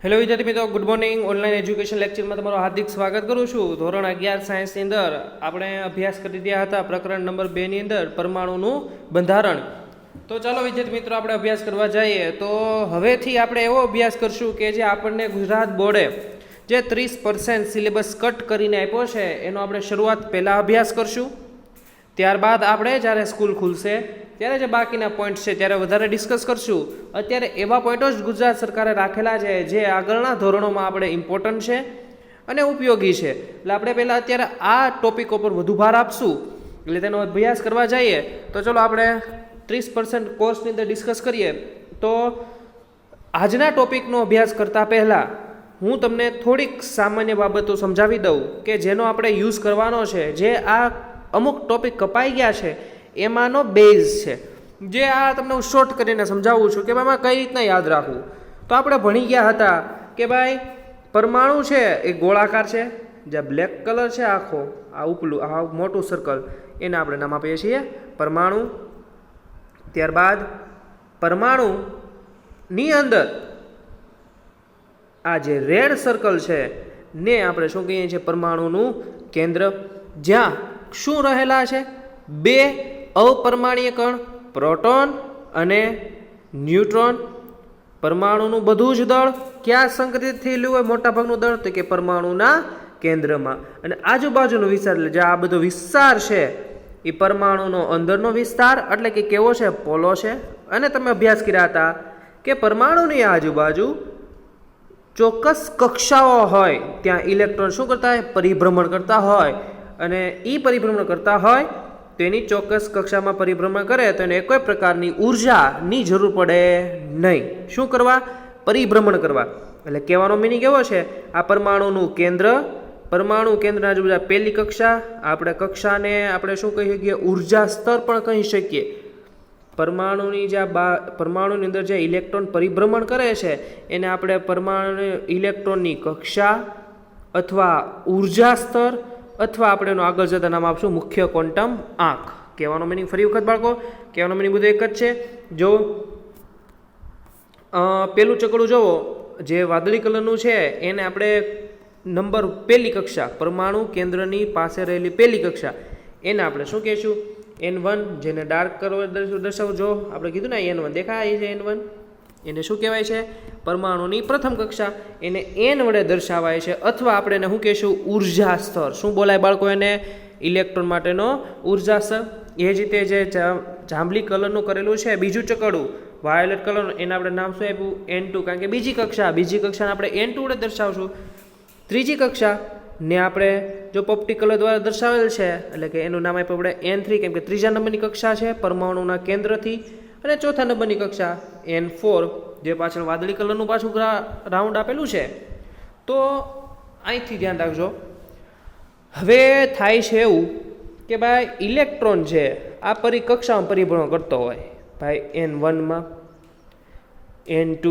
Hello વિદ્યાર્થી મિત્રો, good morning. Online education લેક્ચરમાં તમારું હાર્દિક સ્વાગત કરું છું. ધોરણ 11 સાયન્સની અંદર આપણે અભ્યાસ કરી રહ્યા હતા પ્રકરણ નંબર 2 ની અંદર પરમાણુનું બંધારણ. તો ચાલો વિદ્યાર્થી મિત્રો આપણે અભ્યાસ કરવા જઈએ. તો હવેથી આપણે એવો અભ્યાસ કરશું કે જે આપણને ગુજરાત બોર્ડે જે 30% સિલેબસ કટ કરીને આપ્યો છે એનો આપણે શરૂઆત પહેલાં અભ્યાસ કરશું. ત્યારબાદ આપણે જ્યારે સ્કૂલ ખુલશે ત્યારે જે બાકીના પોઈન્ટ છે ત્યારે વધારે ડિસ્કસ કરશું. અત્યારે એવા પોઈન્ટો જ ગુજરાત સરકારે રાખેલા છે જે આગળના ધોરણોમાં આપણે ઇમ્પોર્ટન્ટ છે અને ઉપયોગી છે. એટલે આપણે પહેલાં અત્યારે આ ટોપિકો પર વધુ ભાર આપશું, એટલે તેનો અભ્યાસ કરવા જઈએ. તો ચલો આપણે 30% કોર્સની અંદર ડિસ્કસ કરીએ. તો આજના ટોપિકનો અભ્યાસ કરતાં પહેલાં હું તમને થોડીક સામાન્ય બાબતો સમજાવી દઉં કે જેનો આપણે યુઝ કરવાનો છે. જે આ અમુક ટોપિક કપાઈ ગયા છે એમાંનો બેઝ છે, જે આ તમને હું શોર્ટ કરીને સમજાવું છું કે ભાઈ કઈ રીતના યાદ રાખવું. તો આપણે ભણી ગયા હતા કે ભાઈ પરમાણુ છે એ ગોળાકાર છે, જે બ્લેક કલર છે આખો આ ઉપલું આ મોટું સર્કલ એને આપણે નામ આપીએ છીએ પરમાણુ. ત્યારબાદ પરમાણુની અંદર આ જે રેડ સર્કલ છે ને આપણે શું કહીએ છીએ પરમાણુનું કેન્દ્ર, જ્યાં શું રહેલા છે બે અપરમાણ્વીય કણ પ્રોટોન અને ન્યુટ્રોન. પરમાણુનું બધું જ દળ ક્યાં સંગ્રહિત થયેલું હોય મોટાભાગનું દળ તો કે પરમાણુના કેન્દ્રમાં. અને આજુબાજુનો વિસ્તાર એટલે જે આ બધો વિસ્તાર છે એ પરમાણુનો અંદરનો વિસ્તાર એટલે કે કેવો છે પોલો છે. અને તમે અભ્યાસ કર્યા હતા કે પરમાણુની આજુબાજુ ચોક્કસ કક્ષાઓ હોય ત્યાં ઇલેક્ટ્રોન શું કરતા હોય પરિભ્રમણ કરતા હોય, અને એ પરિભ્રમણ કરતા હોય તો એની ચોક્કસ કક્ષામાં પરિભ્રમણ કરે તો એને કોઈ પ્રકારની ઉર્જાની જરૂર પડે નહીં. શું કરવા? પરિભ્રમણ કરવા. એટલે કહેવાનો મિનિંગ એવો છે આ પરમાણુનું કેન્દ્ર, પરમાણુ કેન્દ્રના આજુબાજુ પહેલી કક્ષા, આપણે કક્ષાને આપણે શું કહી શકીએ ઉર્જા સ્તર પણ કહી શકીએ. પરમાણુની જે પરમાણુની અંદર જે ઇલેક્ટ્રોન પરિભ્રમણ કરે છે એને આપણે પરમાણુ ઇલેક્ટ્રોનની કક્ષા અથવા ઉર્જા સ્તર અથવા આપણે એનું આગળ જતા નામ આપશું મુખ્ય ક્વોન્ટમ આંક. કહેવાનો મિનિંગ ફરી વખત બાળકો, કહેવાનો મિનિંગ બધું એક જ છે. જો પેલું ચકડું જોવો જે વાદળી કલરનું છે એને આપણે નંબર પહેલી કક્ષા પરમાણુ કેન્દ્રની પાસે રહેલી પહેલી કક્ષા એને આપણે શું કહીશું N1, જેને ડાર્ક કરવા દર્શાવજો. આપણે કીધું ને N1 દેખાય છે N1, એને શું કહેવાય છે પરમાણુની પ્રથમ કક્ષા, એને N વડે દર્શાવાય છે. અથવા આપણે એને શું કહીશું ઉર્જા સ્તર. શું બોલાય બાળકો એને? ઇલેક્ટ્રોન માટેનો ઉર્જા સ્તર. એ જ રીતે જે જાંબલી કલરનું કરેલું છે બીજું ચકડું વાયોલેટ કલરનું એને આપણે નામ શું આપ્યું N2, કારણ કે બીજી કક્ષાને આપણે N2 વડે દર્શાવશું. ત્રીજી કક્ષા ને આપણે જો પોપટી કલર દ્વારા દર્શાવેલ છે એટલે કે એનું નામ આપ્યું આપણે N3, કેમ કે ત્રીજા નંબરની કક્ષા છે પરમાણુના કેન્દ્રથી. અને ચોથા નંબરની કક્ષા N4, જે પાછળ વાદળી કલરનું પાછું રાઉન્ડ આપેલું છે. તો અહીંથી ધ્યાન રાખજો. હવે થાય છે એવું કે ભાઈ ઇલેક્ટ્રોન છે આ કક્ષામાં પરિભ્રમણ કરતો હોય ભાઈ N1માં, N2,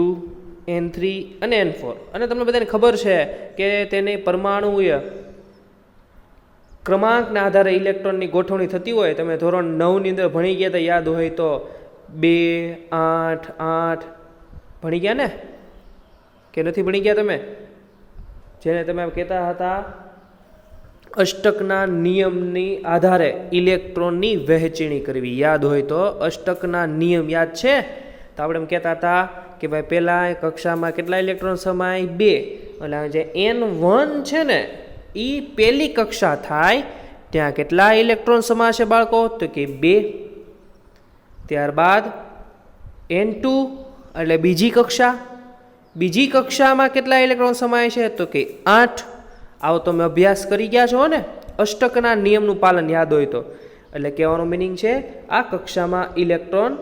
N3 અને N4. અને તમને બધાને ખબર છે કે તેની પરમાણુય ક્રમાંકના આધારે ઇલેક્ટ્રોનની ગોઠવણી થતી હોય. તમે ધોરણ 9 ની અંદર ભણી ગયા હતા યાદ હોય તો 2, 8, 8 ભણી ગયા ને કે નથી ભણી ગયા તમે? જેને તમે કહેતા હતા અષ્ટકના નિયમની આધારે ઇલેક્ટ્રોનની વહેંચણી કરવી. યાદ હોય તો અષ્ટકના નિયમ યાદ છે? તો આપણે એમ કહેતા હતા કે ભાઈ પહેલાં કક્ષામાં કેટલા ઇલેક્ટ્રોન સમાય 2, એટલે જે N1 છે ને એ પહેલી કક્ષા થાય ત્યાં કેટલા ઇલેક્ટ્રોન સમાશે બાળકો? તો કે 2. ત્યારબાદ N2 એટલે બીજી કક્ષામાં કેટલા ઇલેક્ટ્રોન સમાય છે? તો કે 8. આવો તમે અભ્યાસ કરી ગયા છો ને અષ્ટકના નિયમનું પાલન યાદ હોય તો. એટલે કહેવાનો મિનિંગ છે આ કક્ષામાં ઇલેક્ટ્રોન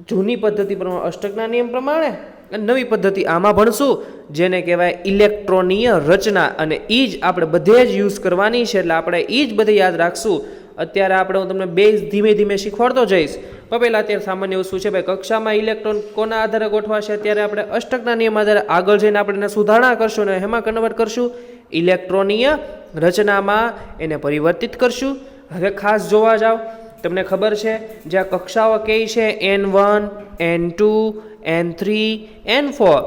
જૂની પદ્ધતિ પ્રમાણે અષ્ટકના નિયમ પ્રમાણે અને નવી પદ્ધતિ આમાં ભણશું જેને કહેવાય ઇલેક્ટ્રોનીય રચના. અને એ જ આપણે બધે જ યુઝ કરવાની છે, એટલે આપણે એ જ બધે યાદ રાખશું. અત્યારે આપણે હું તમને બેઝ ધીમે ધીમે શીખવાડતો જઈશ. પણ પહેલાં અત્યારે સામાન્ય વસ્તુ છે ભાઈ કક્ષામાં ઇલેક્ટ્રોન કોના આધારે ગોઠવાશે? અત્યારે આપણે અષ્ટકના નિયમ આધારે આગળ જઈને આપણે એને સુધારણા કરશું અને એમાં કન્વર્ટ કરશું ઇલેક્ટ્રોનીય રચનામાં, એને પરિવર્તિત કરશું. હવે ખાસ જોવા જાઓ, તમને ખબર છે જે આ કક્ષાઓ કઈ છે N1, N2, N3, N4,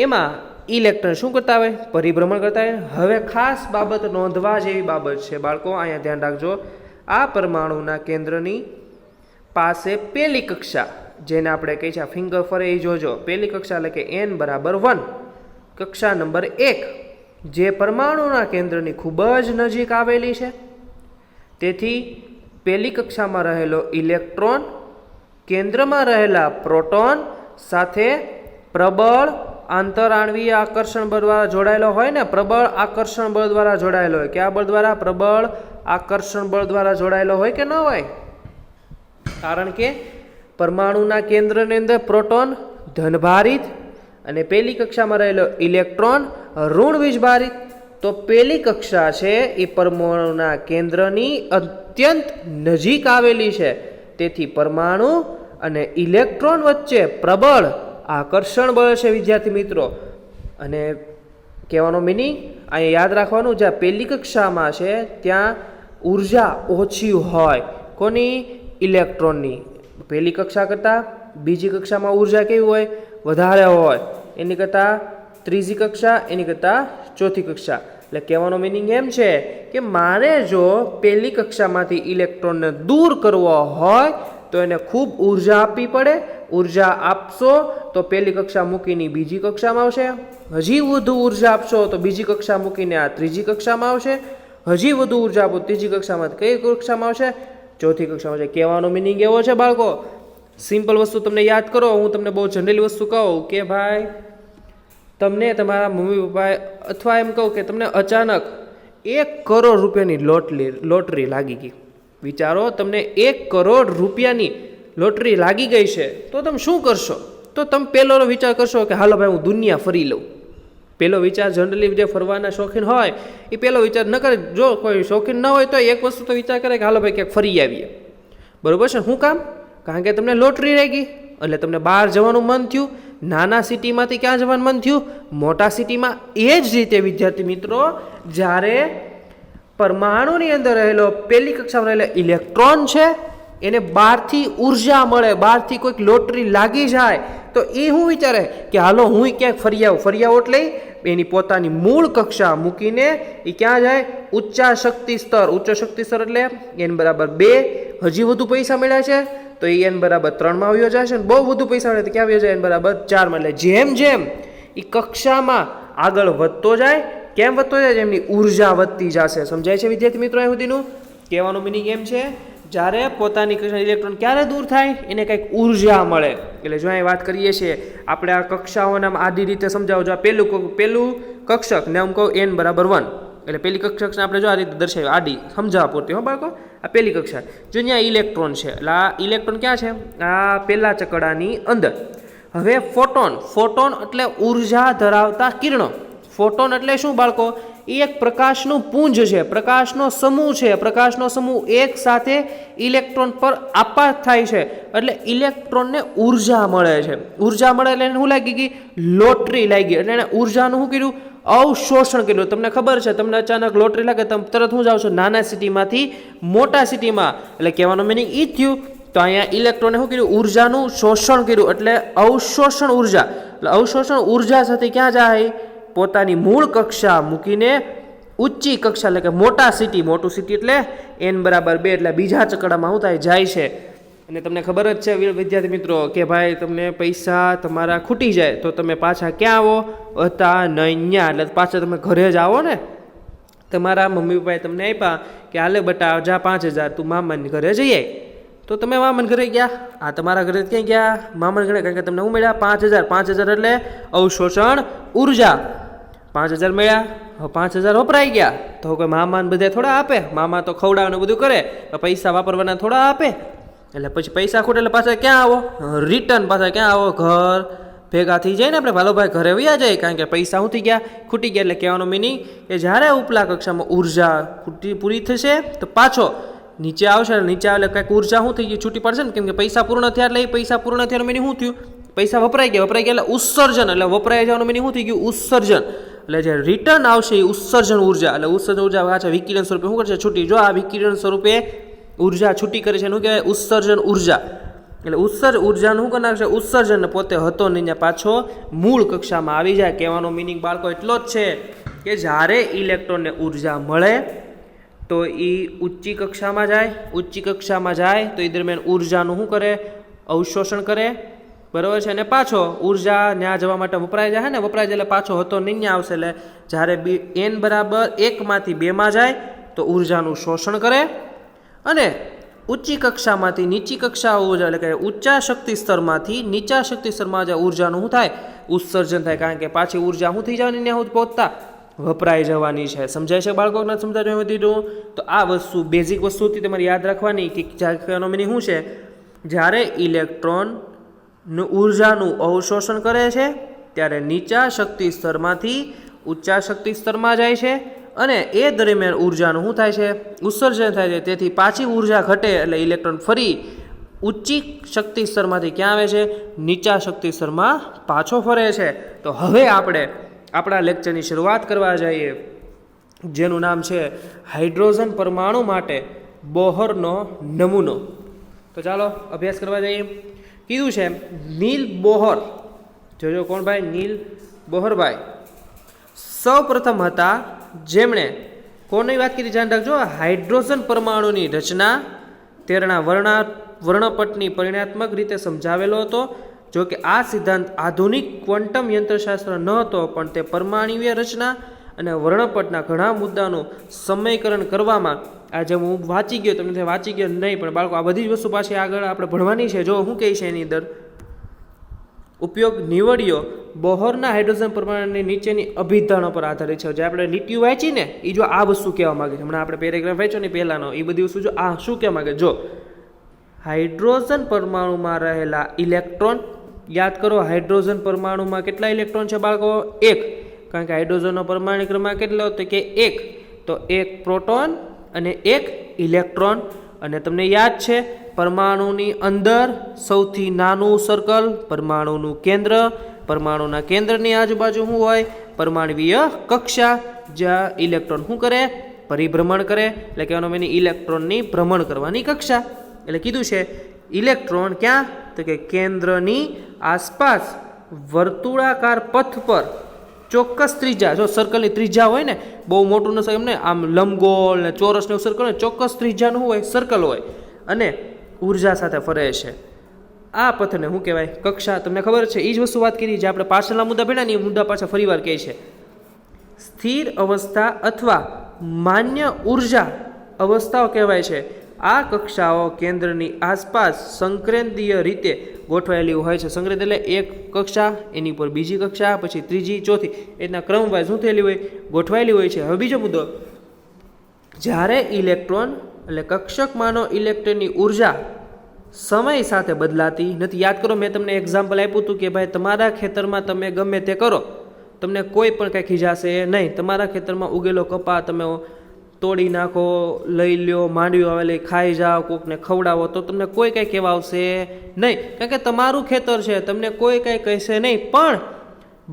એમાં ઇલેક્ટ્રોન શું કરતા હોય? પરિભ્રમણ કરતા હોય. હવે ખાસ બાબત નોંધવા જેવી બાબત છે બાળકો, અહીંયા ધ્યાન રાખજો. આ પરમાણુના કેન્દ્રની પાસે પહેલી કક્ષા, જેને આપણે કહીએ છીએ ફિંગર ફરે એ જોજો, પહેલી કક્ષા એટલે કે n=1, કક્ષા નંબર 1, જે પરમાણુના કેન્દ્રની ખૂબ જ નજીક આવેલી છે. તેથી પહેલી કક્ષામાં રહેલો ઇલેક્ટ્રોન કેન્દ્રમાં રહેલા પ્રોટોન સાથે પ્રબળ આંતરાણવીય આકર્ષણ બળ દ્વારા જોડાયેલો હોય ને, પ્રબળ આકર્ષણ બળ દ્વારા જોડાયેલો હોય. કયા બળ દ્વારા? પ્રબળ આકર્ષણ બળ દ્વારા જોડાયેલો હોય કે ન હોય? કારણ કે પરમાણુના કેન્દ્રની અંદર પ્રોટોન ધનભારિત અને પહેલી કક્ષામાં રહેલો ઇલેક્ટ્રોન ઋણ વીજભારિત. તો પહેલી કક્ષા છે એ પરમાણુના કેન્દ્રની અત્યંત નજીક આવેલી છે. તેથી પરમાણુ અને ઇલેક્ટ્રોન વચ્ચે પ્રબળ આકર્ષણ બળ છે વિદ્યાર્થી મિત્રો. અને કહેવાનો મિનિંગ અહીંયા યાદ રાખવાનું, જ્યાં પહેલી કક્ષામાં છે ત્યાં ઉર્જા ઓછી હોય. કોની? ઇલેક્ટ્રોનની. પહેલી કક્ષા કરતાં બીજી કક્ષામાં ઉર્જા કેવી હોય? વધારે હોય. એની કરતાં ત્રીજી કક્ષા, એની કરતાં ચોથી કક્ષા. એટલે કહેવાનો મિનિંગ એમ છે કે મારે જો પહેલી કક્ષામાંથી ઇલેક્ટ્રોનને દૂર કરવો હોય તો એને ખૂબ ઉર્જા આપવી પડે. ઉર્જા આપશો તો પહેલી કક્ષા મૂકીને બીજી કક્ષામાં આવશે, હજી વધુ ઉર્જા આપશો તો બીજી કક્ષા મૂકીને આ ત્રીજી કક્ષામાં આવશે, હજી વધુ ઉર્જા આપો ત્રીજી કક્ષામાં કઈ કક્ષામાં આવશે? ચોથી કક્ષામાં આવશે. કહેવાનો મિનિંગ એવો છે બાળકો, સિમ્પલ વસ્તુ તમને યાદ કરો. હું તમને બહુ જનરલી વસ્તુ કહું કે ભાઈ તમને તમારા મમ્મી પપ્પાએ અથવા એમ કહું કે તમને અચાનક 1 કરોડ રૂપિયાની લોટરી લાગી ગઈ. વિચારો, તમને 1 કરોડ રૂપિયાની લોટરી લાગી ગઈ છે તો તમે શું કરશો? તો તમે પહેલો વિચાર કરશો કે હાલો ભાઈ હું દુનિયા ફરી લઉં. પહેલો વિચાર જનરલી જે ફરવાના શોખીન હોય એ પહેલો વિચાર ન કરે. જો કોઈ શોખીન ન હોય તો એક વસ્તુ તો વિચાર કરે કે હાલો ભાઈ ક્યાંક ફરી આવીએ. બરોબર છે? શું કામ? કારણ કે તમને લોટરી લાગી એટલે તમને બહાર જવાનું મન થયું. નાના સિટીમાંથી ક્યાં જવાનું મન થયું? મોટા સિટીમાં. એ જ રીતે વિદ્યાર્થી મિત્રો, જ્યારે પરમાણુની અંદર રહેલો પહેલી કક્ષામાં રહેલો ઇલેક્ટ્રોન છે એને બહારથી ઉર્જા મળે, બહારથી કોઈક લોટરી લાગી જાય તો એ શું વિચારે કે હાલો હું ક્યાંક ફરી આવું એટલે એની પોતાની મૂળ કક્ષા મૂકીને એ ક્યાં જાય? ઊંચા શક્તિ સ્તર. ઉચ્ચ શક્તિ સ્તર એટલે n=2. હજી વધુ પૈસા મળ્યા છે તો એ n=3 આવ્યો જાય છે. બહુ વધુ પૈસા મળે તો ક્યાં આવ્યો જાય? n=4. એટલે જેમ જેમ એ કક્ષામાં આગળ વધતો જાય, કેમ વધતો જાય? એમની ઉર્જા વધતી જશે. સમજાય છે વિદ્યાર્થી મિત્રો? અહીં સુધીનું કહેવાનું મિનિંગ એમ છે, જ્યારે પોતાની કક્ષા ઇલેક્ટ્રોન ક્યારે દૂર થાય? એને કંઈક ઉર્જા મળે. એટલે જો અહીં વાત કરીએ છીએ આપણે આ કક્ષાઓને આડી રીતે સમજાવો. જો પહેલું કક્ષક ને હું કહું n=1, એટલે પહેલી કક્ષકને આપણે જો આ રીતે દર્શાવ્યું આડી સમજાવવા પૂરતી. હો બાળકો, આ પહેલી કક્ષા. જો ત્યાં ઇલેક્ટ્રોન છે એટલે આ ઇલેક્ટ્રોન ક્યાં છે? આ પહેલા ચકડાની અંદર. હવે ફોટોન એટલે ઉર્જા ધરાવતા કિરણો. ફોટોન એટલે શું બાળકો? એ એક પ્રકાશનું પુંજ છે, પ્રકાશનો સમૂહ છે. પ્રકાશનો સમૂહ એક સાથે ઇલેક્ટ્રોન પર આપાત થાય છે એટલે ઇલેક્ટ્રોનને ઉર્જા મળે છે. ઉર્જા મળે એટલે એને શું લાગી ગઈ? લોટરી લાગી. એટલે એને ઉર્જાનું શું કર્યું? અવશોષણ કર્યું. તમને ખબર છે, તમને અચાનક લોટરી લાગે તમે તરત શું જાઓ છો? નાના સિટીમાંથી મોટા સિટીમાં. એટલે કહેવાનો મિનિંગ એ થયું. તો અહીંયા ઇલેક્ટ્રોને શું કર્યું? ઉર્જાનું શોષણ કર્યું એટલે અવશોષણ ઉર્જા. એટલે અવશોષણ ઉર્જા સાથે ક્યાં જાય? પોતાની મૂળ કક્ષા મૂકીને ઊંચી કક્ષા એટલે કે મોટા સિટી. મોટું સિટી એટલે n=2 એટલે બીજા ચકડામાં શું થાય? જાય છે. અને તમને ખબર જ છે વિદ્યાર્થી મિત્રો કે ભાઈ તમને પૈસા તમારા ખૂટી જાય તો તમે પાછા ક્યાં આવો? હતા નહીં એટલે પાછા તમે ઘરે જ આવો ને. તમારા મમ્મી પપ્પાએ તમને આપ્યા કે હાલે બટા જા 5000 તું મામાની ઘરે જઈ આય. તો તમે મામાના ઘરે ગયા. આ તમારા ઘરે ક્યાં ગયા? મામાના ઘરે. કારણ કે તમને શું મળ્યા? 5000. 5000 એટલે અવશોષણ ઉર્જા. 5000 મળ્યા. હવે 5000 વપરાઈ ગયા તો કોઈ મામાને બધે થોડા આપે? મામા તો ખવડાવવાનું બધું કરે, પૈસા વાપરવાના થોડા આપે. એટલે પછી પૈસા ખૂટે એટલે પાછા ક્યાં આવો? રિટર્ન પાછા ક્યાં આવો? ઘર ભેગા થઈ જાય ને આપણે ભાલોભાઈ ઘરે વયા જાય. કારણ કે પૈસા શું થઈ ગયા? ખૂટી ગયા. એટલે કહેવાનો મિનિંગ કે જ્યારે ઉપલા કક્ષામાં ઉર્જા પૂરી થશે તો પાછો નીચે આવશે. નીચે આવે એટલે કંઈક ઉર્જા શું થઈ ગઈ? છૂટી પડશે ને. કેમ કે પૈસા પૂર્ણ થયા એટલે એ પૈસા પૂર્ણ થયાનું મિનિંગ શું થયું? પૈસા વપરાઈ ગયા એટલે ઉત્સર્જન. એટલે વપરાઈ જવાનું મિનિંગ શું થઈ ગયું? ઉત્સર્જન. એટલે જે રિટર્ન આવશે એ ઉત્સર્જન ઉર્જા. એટલે ઉત્સર્જન ઉર્જા પાછા વિકિરણ સ્વરૂપે શું કરશે? છૂટી. જો આ વિકિરણ સ્વરૂપે ઉર્જા છૂટી કરે છે એનું કહેવાય ઉત્સર્જન ઉર્જા. એટલે ઉત્સર્જ ઉર્જાનું શું કરી નાખશે, ઉત્સર્જન પોતે હતો નહીં ને પાછો મૂળ કક્ષામાં આવી જાય. કહેવાનો મિનિંગ બાળકો એટલો જ છે કે જ્યારે ઇલેક્ટ્રોનને ઉર્જા મળે તો એ ઊંચી કક્ષામાં જાય, ઊંચી કક્ષામાં જાય તો એ દરમિયાન ઉર્જાનું શું કરે, અવશોષણ કરે, બરાબર છે. અને પાછો ઉર્જા ત્યાં જવા માટે વપરાઈ જાય ને, વપરાય જાય એટલે પાછો હતો નહીં આવશે. એટલે જ્યારે n બરાબર 1 માંથી 2 માં જાય તો ઉર્જાનું શોષણ કરે અને ઊંચી કક્ષામાંથી નીચી કક્ષાઓ એટલે કે ઊંચા શક્તિ સ્તરમાંથી નીચા શક્તિ સ્તરમાં જે ઉર્જાનું શું થાય, ઉત્સર્જન થાય. કારણ કે પાછી ઉર્જા શું થઈ જવાની, ત્યાં સુધી પહોંચતા વપરાઈ જવાની છે. સમજાય છે બાળકો? નથી સમજાય દીધું તો આ વસ્તુ બેઝિક વસ્તુથી તમારે યાદ રાખવાની કે કહેવાનો મિનિંગ શું છે, જ્યારે ઇલેક્ટ્રોન ઉર્જાનું અવશોષણ કરે છે ત્યારે નીચા શક્તિ સ્તરમાંથી ઊંચા શક્તિ સ્તરમાં જાય છે અને એ દરમિયાન ઉર્જાનું શું થાય છે, ઉત્સર્જન થાય છે. તેથી પાછી ઉર્જા ઘટે એટલે ઇલેક્ટ્રોન ફરી ઊંચી શક્તિ સ્તરમાંથી ક્યાં આવે છે, નીચા શક્તિ સ્તરમાં પાછો ફરે છે. તો હવે આપણે આપણા લેક્ચરની શરૂઆત કરવા જઈએ, જેનું નામ છે હાઇડ્રોજન પરમાણુ માટે બોહરનો નમૂનો. તો ચાલો અભ્યાસ કરવા જઈએ. કીધું છે નીલ બોહર, જોજો કોણ ભાઈ, નીલ બોહરભાઈ સૌ પ્રથમ હતા જેમણે કોની વાત કરી, ધ્યાન રાખજો, હાઇડ્રોજન પરમાણુની રચના તેના વર્ણપટની પરિણાત્મક રીતે સમજાવેલો હતો. જો કે આ સિદ્ધાંત આધુનિક ક્વોન્ટમ યંત્રશાસ્ત્ર ન હતો, પણ તે પરમાણુય રચના અને વર્ણપટના ઘણા મુદ્દાનું સમયકરણ કરવામાં, આજે હું વાંચી ગયો, તમને વાંચી ગયો નહીં, પણ બાળકો આ બધી જ વસ્તુ પાછી આગળ આપણે ભણવાની છે. જો શું કહે છે એની અંદર ઉપયોગ નીવડ્યો બોહરના હાઇડ્રોજન પરમાણુની નીચેની અભિધારણો પર આધારિત છે. જે આપણે લીટીઓ વાંચી ને એ જો આ વસ્તુ કહેવા માંગે છે, હમણાં આપણે પેરેગ્રાફ વાંચ્યો ને પહેલાનો, એ બધી વસ્તુ જો આ શું કહેવા માંગે, જો હાઇડ્રોજન પરમાણુમાં રહેલા ઇલેક્ટ્રોન, યાદ કરો હાઇડ્રોજન પરમાણુમાં કેટલા ઇલેક્ટ્રોન છે બાળકો, 1. કારણ કે હાઇડ્રોજનનો પરમાણુ ક્રમાંક કેટલો તો કે 1, તો 1 પ્રોટોન અને 1 ઇલેક્ટ્રોન. અને તમને યાદ છે પરમાણુની અંદર સૌથી નાનું સર્કલ પરમાણુનું કેન્દ્ર, પરમાણુના કેન્દ્રની આજુબાજુ શું હોય, પરમાણુવીય કક્ષા, જ્યાં ઇલેક્ટ્રોન શું કરે, પરિભ્રમણ કરે. એટલે કહેવાનો મેં ઇલેક્ટ્રોનની ભ્રમણ કરવાની કક્ષા. એટલે કીધું છે ઇલેક્ટ્રોન ક્યાં, તો કે કેન્દ્રની આસપાસ વર્તુળાકાર પથ પર ચોક્કસ ત્રિજ્યા, જો સર્કલની ત્રિજ્યા હોય ને, બહુ મોટું ન એમ ને, આમ લંબગોળ ને ચોરસ ને સર્કલ ને ચોક્કસ ત્રિજ્યાનું હોય, સર્કલ હોય અને ઉર્જા સાથે ફરે છે. આ પથને શું કહેવાય, કક્ષા. તમને ખબર છે એ જ વસ્તુ વાત કરી જે આપણે પાછળના મુદ્દા ભણ્યા ને, એ મુદ્દા પાછા ફરી વાર કહે છે. સ્થિર અવસ્થા અથવા માન્ય ઉર્જા અવસ્થાઓ કહેવાય છે. આ કક્ષાઓ કેન્દ્રની આસપાસ સંકેન્દ્રીય રીતે ગોઠવાયેલી હોય છે. સંકેન્દ્ર એટલે એક કક્ષા, એની પર બીજી કક્ષા, પછી ત્રીજી, ચોથી, એના ક્રમવાઇઝ શું થયેલી હોય, ગોઠવાયેલી હોય છે. હવે બીજો મુદ્દો, જ્યારે ઇલેક્ટ્રોન એટલે કક્ષકમાંનો ઇલેક્ટ્રોનની ઉર્જા સમય સાથે બદલાતી નથી. યાદ કરો મેં તમને એક્ઝામ્પલ આપ્યું હતું કે ભાઈ તમારા ખેતરમાં તમે ગમે તે કરો, તમને કોઈ પણ કંઈ ખીજાશે નહીં. તમારા ખેતરમાં ઉગેલો કપા તમે તોડી નાખો, લઈ લ્યો, માંડવી આવેલી ખાઈ જાઓ, કોકને ખવડાવો, તો તમને કોઈ કંઈ કહેવાશે નહીં, કારણ કે તમારું ખેતર છે, તમને કોઈ કંઈ કહેશે નહીં. પણ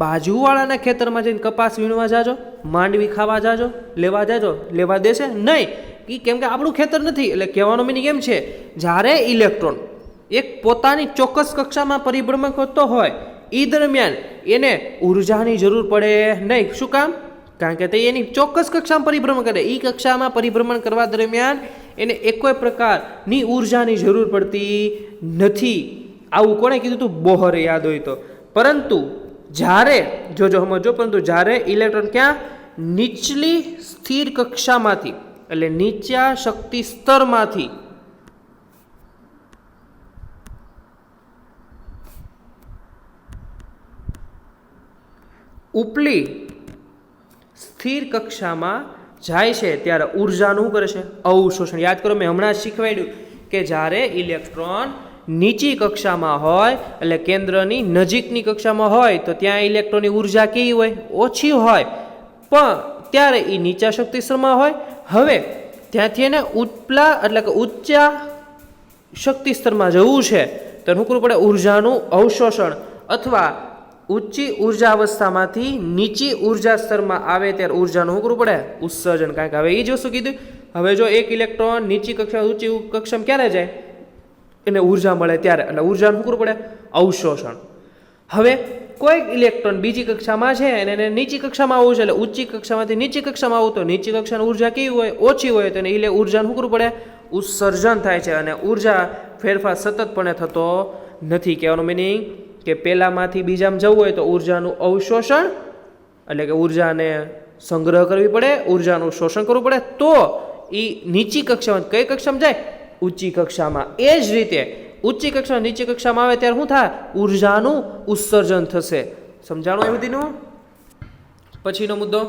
બાજુવાળાના ખેતરમાં જઈને કપાસ વીણવા જાજો, માંડવી ખાવા જાજો, લેવા જાજો, લેવા દેશે નહીં, કેમ કે આપણું ખેતર નથી. એટલે કહેવાનો મિનિંગ એમ છે, જ્યારે ઇલેક્ટ્રોન એક પોતાની ચોક્કસ કક્ષામાં પરિભ્રમણ કરતો હોય એ દરમિયાન એને ઉર્જાની જરૂર પડે નહીં. શું કામ? કારણ કે તે એની ચોક્કસ કક્ષામાં પરિભ્રમણ કરે, એ કક્ષામાં પરિભ્રમણ કરવા દરમિયાન એને એક કોઈ પ્રકારની ઉર્જાની જરૂર પડતી નથી. આવું કોણે કીધું હતું? બોહરે, યાદ હોય તો. પરંતુ જ્યારે જોજો સમજો, પરંતુ જ્યારે ઇલેક્ટ્રોન ક્યાં, નીચલી સ્થિર કક્ષામાંથી એટલે નીચા શક્તિ સ્તરમાંથી ઉપલી સ્થિર કક્ષામાં જાય છે ત્યારે ઉર્જાનું કરે છે અવશોષણ. યાદ કરો મેં હમણાં જ શીખવાડ્યું કે જ્યારે ઇલેક્ટ્રોન નીચી કક્ષામાં હોય એટલે કેન્દ્રની નજીકની કક્ષામાં હોય તો ત્યાં ઇલેક્ટ્રોનની ઉર્જા કેવી હોય, ઓછી હોય, પણ ત્યારે એ નીચા શક્તિ સ્તરમાં હોય. હવે ત્યાંથી એને ઉપલા એટલે કે ઊંચા શક્તિ સ્તરમાં જવું છે તો શું કરવું પડે, ઉર્જાનું અવશોષણ, અથવા ઊંચી ઉર્જા અવસ્થામાંથી નીચી ઉર્જા સ્તરમાં આવે ત્યારે ઉર્જાનું શું કરવું પડે, ઉત્સર્જન. કારણ કે હવે એ જ વસ્તુ કીધું. હવે જો એક ઇલેક્ટ્રોન નીચી કક્ષા ઊંચી કક્ષામાં ક્યારે જાય, એને ઉર્જા મળે ત્યારે, એટલે ઉર્જાનું શું કરવું પડે? અવશોષણ. હવે કોઈક ઇલેક્ટ્રોન બીજી કક્ષામાં છે અને એને નીચી કક્ષામાં આવવું છે, એટલે ઊંચી કક્ષામાંથી નીચી કક્ષામાં આવું તો નીચી કક્ષાની ઉર્જા કેવી હોય? ઓછી હોય, તો એને ઉર્જાનું શું કરવું પડે? ઉત્સર્જન થાય છે. અને ઉર્જા ફેરફાર સતતપણે થતો નથી. કહેવાનો મિનિંગ કે પહેલામાંથી બીજામાં જવું હોય તો ઉર્જાનું અવશોષણ એટલે કે ઉર્જાને સંગ્રહ કરવી પડે, ઉર્જાનું શોષણ કરવું પડે, તો એ નીચી કક્ષામાં, કઈ કક્ષામાં જાય? ઊંચી કક્ષામાં. એ જ રીતે ઊંચી કક્ષા નીચી કક્ષામાં આવે ત્યારે શું થાય? ઉર્જાનું ઉત્સર્જન થશે. સમજાણું એ બધીનું? પછીનો મુદ્દો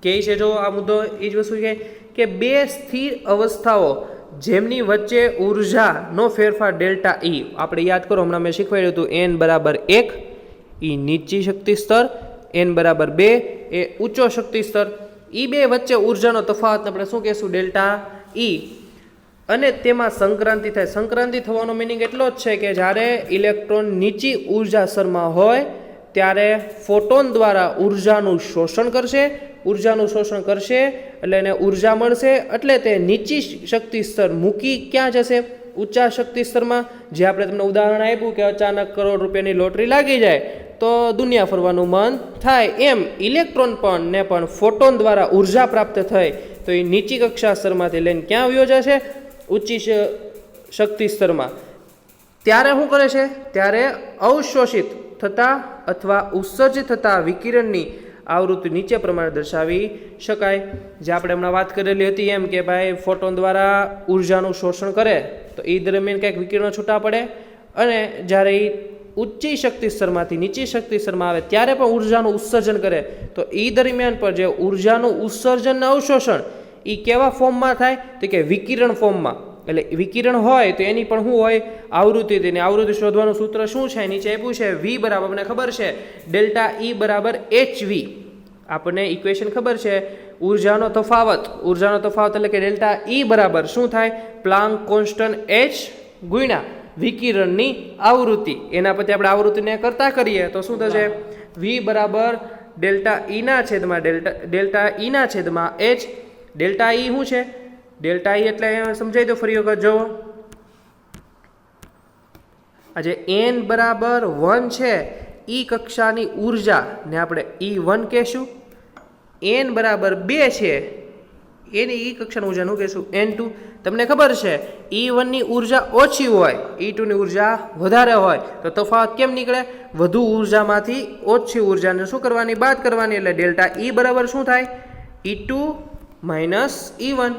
કે છે, જો આ મુદ્દો એ જ વસ્તુ છે કે બે સ્થિર અવસ્થાઓ જેમની વચ્ચે ઉર્જાનો ફેરફાર ડેલ્ટા ઈ, આપણે યાદ કરો હમણાં મેં શીખવાડ્યું હતું, n બરાબર 1 એ નીચી શક્તિ સ્તર, n બરાબર 2 એ ઊંચો શક્તિ સ્તર, એ બે વચ્ચે ઉર્જાનો તફાવત આપણે શું કહેશું? Delta E. અને તેમાં સંક્રાંતિ થાય. સંક્રાંતિ થવાનો મિનિંગ એટલો જ છે કે જ્યારે ઇલેક્ટ્રોન નીચી ઉર્જા સ્તરમાં હોય ત્યારે ફોટોન દ્વારા ઉર્જાનું શોષણ કરશે, ઉર્જાનું શોષણ કરશે એટલે એને ઉર્જા મળશે, એટલે તે નીચી શક્તિ સ્તર મૂકી ક્યાં જશે? ઊંચા શક્તિ સ્તરમાં. જે આપણે તમને ઉદાહરણ આપ્યું કે અચાનક કરોડ રૂપિયાની લોટરી લાગી જાય તો દુનિયા ફરવાનું મન થાય, એમ ઇલેક્ટ્રોન પણ ને પણ ફોટોન દ્વારા ઉર્જા પ્રાપ્ત થઈ તો એ નીચી કક્ષા સ્તરમાંથી લઈને ક્યાં આવ્યો જશે? ઊંચી શક્તિ સ્તરમાં. ત્યારે શું કરે છે? ત્યારે અવશોષિત થતા અથવા ઉત્સર્જિત થતા વિકિરણની આવૃત્તિ નીચે પ્રમાણે દર્શાવી શકાય. જે આપણે હમણાં વાત કરેલી હતી એમ કે ભાઈ ફોટોન દ્વારા ઉર્જાનું શોષણ કરે તો એ દરમિયાન કંઈક વિકિરણો છૂટા પડે, અને જ્યારે એ ઊંચી શક્તિ સ્તરમાંથી નીચી શક્તિ સ્તરમાં આવે ત્યારે પણ ઉર્જાનું ઉત્સર્જન કરે તો એ દરમિયાન પણ જે ઉર્જાનું ઉત્સર્જન અને અવશોષણ એ કેવા ફોર્મમાં થાય? તો કે વિકિરણ ફોર્મમાં. એટલે વિકિરણ હોય તો એની પણ શું હોય? આવૃત્તિ. તેની આવૃત્તિ શોધવાનું સૂત્ર શું છે? નીચે આપ્યું છે V બરાબર, આપણને ખબર છે ડેલ્ટા E બરાબર HV. આપણને ઇક્વેશન ખબર છે ઉર્જાનો તફાવત. ઉર્જાનો તફાવત એટલે કે ડેલ્ટા E બરાબર શું થાય? પ્લાન્ક કોન્સ્ટન્ટ H ગુણ્યા વિકિરણની આવૃત્તિ. એના પછી આપણે આવૃત્તિને કરતા કરીએ તો શું થશે? V બરાબર ડેલ્ટા E ના છેદમાં ડેલ્ટા E ના છેદમાં H. ડેલ્ટા E શું છે? ડેલ્ટા E એટલે સમજાઈ દો ફરી વખત. જુઓ, આજે n બરાબર 1 છે ઈ કક્ષાની ઉર્જા ને આપણે E1 કહેશું. n બરાબર 2 છે એની ઈ કક્ષાની ઉર્જાનું કહેશું N2. તમને ખબર છે E1 ની ઉર્જા ઓછી હોય, E2 ની ઉર્જા વધારે હોય, તો તફાવત કેમ નીકળે? વધુ ઉર્જામાંથી ઓછી ઉર્જાને શું કરવાની? બાદ કરવાની. એટલે ડેલ્ટા E બરાબર શું થાય? E2 માઇનસ E1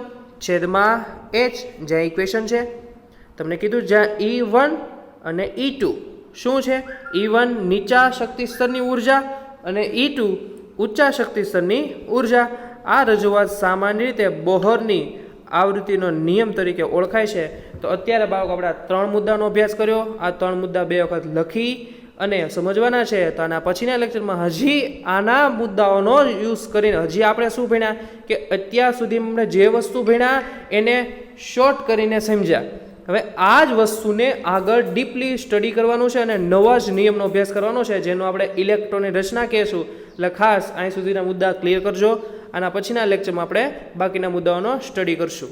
છેદમાં H. જ્યાં ઇક્વેશન છે તમને કીધું, જ્યાં E1 અને E2 શું છે? E1 નીચા શક્તિ સ્તરની ઉર્જા અને E2 ઊંચા શક્તિ સ્તરની ઉર્જા. આ રજૂઆત સામાન્ય રીતે બોહરની આવૃત્તિનો નિયમ તરીકે ઓળખાય છે. તો અત્યારે બાળકો આપણે આ 3 મુદ્દાનો અભ્યાસ કર્યો. આ 3 મુદ્દા 2 વખત લખી અને સમજવાના છે. તો આના પછીના લેક્ચરમાં હજી આના મુદ્દાઓનો યુઝ કરીને હજી આપણે શું ભણ્યા કે અત્યાર સુધી આપણે જે વસ્તુ ભણ્યા એને શોર્ટ કરીને સમજ્યા. હવે આ જ વસ્તુને આગળ ડીપલી સ્ટડી કરવાનું છે અને નવા જ નિયમનો અભ્યાસ કરવાનો છે, જેનો આપણે ઇલેક્ટ્રોનની રચના કહેશું. એટલે ખાસ અહીં સુધીના મુદ્દા ક્લિયર કરજો. આના પછીના લેક્ચરમાં આપણે બાકીના મુદ્દાઓનો સ્ટડી કરશું.